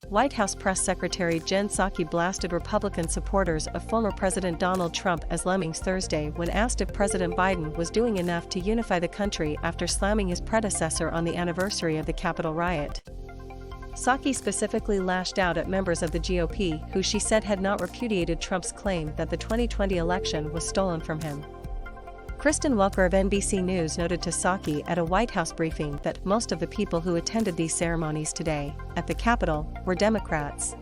White House Press Secretary Jen Psaki blasted Republican supporters of former President Donald Trump as lemmings Thursday when asked if President Biden was doing enough to unify the country after slamming his predecessor on the anniversary of the Capitol riot. Psaki specifically lashed out at members of the GOP who she said had not repudiated Trump's claim that the 2020 election was stolen from him. Kristen Welker of NBC News noted to Psaki at a White House briefing that most of the people who attended these ceremonies today, at the Capitol, were Democrats.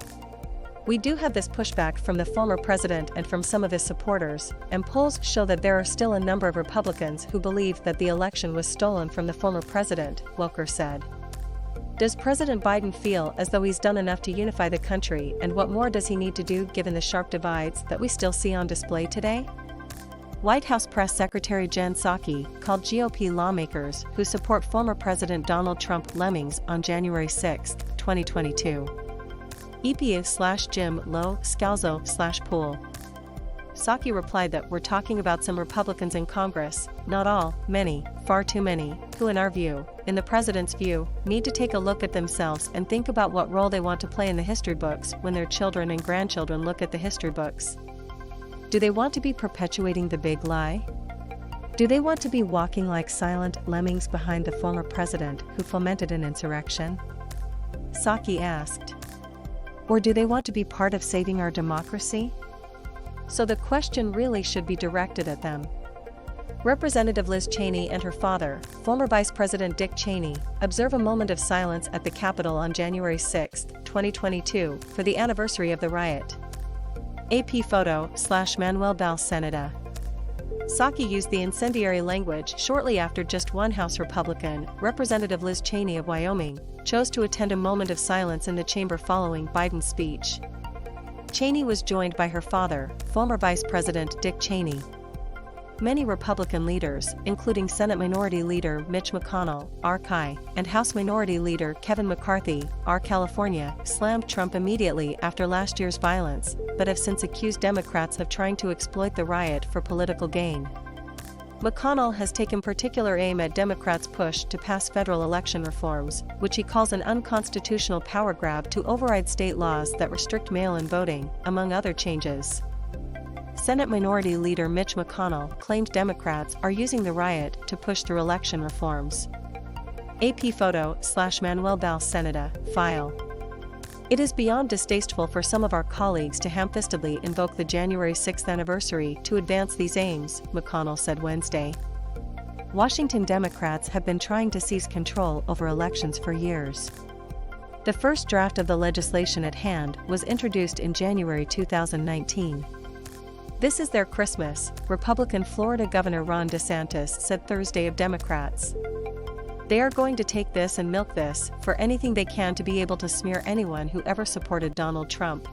"We do have this pushback from the former president and from some of his supporters, and polls show that there are still a number of Republicans who believe that the election was stolen from the former president," Welker said. Does President Biden feel as though he's done enough to unify the country, and what more does he need to do given the sharp divides that we still see on display today? White House Press Secretary Jen Psaki called GOP lawmakers who support former President Donald Trump lemmings on January 6, 2022. EPA/Jim Low Scalzo/Pool. Psaki replied that we're talking about some Republicans in Congress, not all, many, far too many, who in our view, in the president's view, need to take a look at themselves and think about what role they want to play in the history books when their children and grandchildren look at the history books. Do they want to be perpetuating the big lie? Do they want to be walking like silent lemmings behind the former president who fomented an insurrection? Psaki asked. Or do they want to be part of saving our democracy? So the question really should be directed at them. Representative Liz Cheney and her father, former Vice President Dick Cheney, observe a moment of silence at the Capitol on January 6, 2022, for the anniversary of the riot. AP photo/Manuel Balceneda. Psaki used the incendiary language shortly after just one House Republican, Representative Liz Cheney of Wyoming, chose to attend a moment of silence in the chamber following Biden's speech. Cheney was joined by her father, former Vice President Dick Cheney. Many Republican leaders, including Senate Minority Leader Mitch McConnell, RCI, and House Minority Leader Kevin McCarthy, R. California, slammed Trump immediately after last year's violence, but have since accused Democrats of trying to exploit the riot for political gain. McConnell has taken particular aim at Democrats' push to pass federal election reforms, which he calls an unconstitutional power grab to override state laws that restrict mail-in voting, among other changes. Senate Minority Leader Mitch McConnell claimed Democrats are using the riot to push through election reforms. AP photo/Manuel Balceneda, file. It is beyond distasteful for some of our colleagues to ham-fistedly invoke the January 6th anniversary to advance these aims, McConnell said Wednesday. Washington Democrats have been trying to seize control over elections for years. The first draft of the legislation at hand was introduced in January 2019. This is their Christmas, Republican Florida Governor Ron DeSantis said Thursday of Democrats. They are going to take this and milk this for anything they can to be able to smear anyone who ever supported Donald Trump.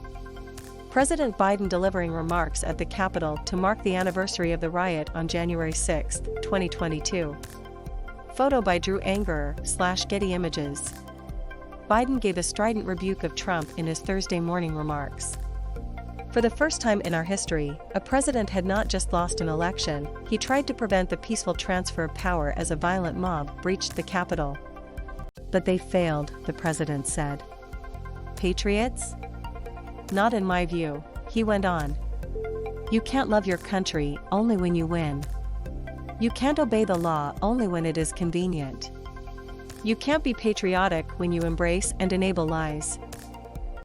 President Biden delivering remarks at the Capitol to mark the anniversary of the riot on January 6, 2022. Photo by Drew Angerer/Getty Images. Biden gave a strident rebuke of Trump in his Thursday morning remarks. For the first time in our history, a president had not just lost an election, he tried to prevent the peaceful transfer of power as a violent mob breached the Capitol. But they failed, the president said. Patriots? Not in my view, he went on. You can't love your country only when you win. You can't obey the law only when it is convenient. You can't be patriotic when you embrace and enable lies.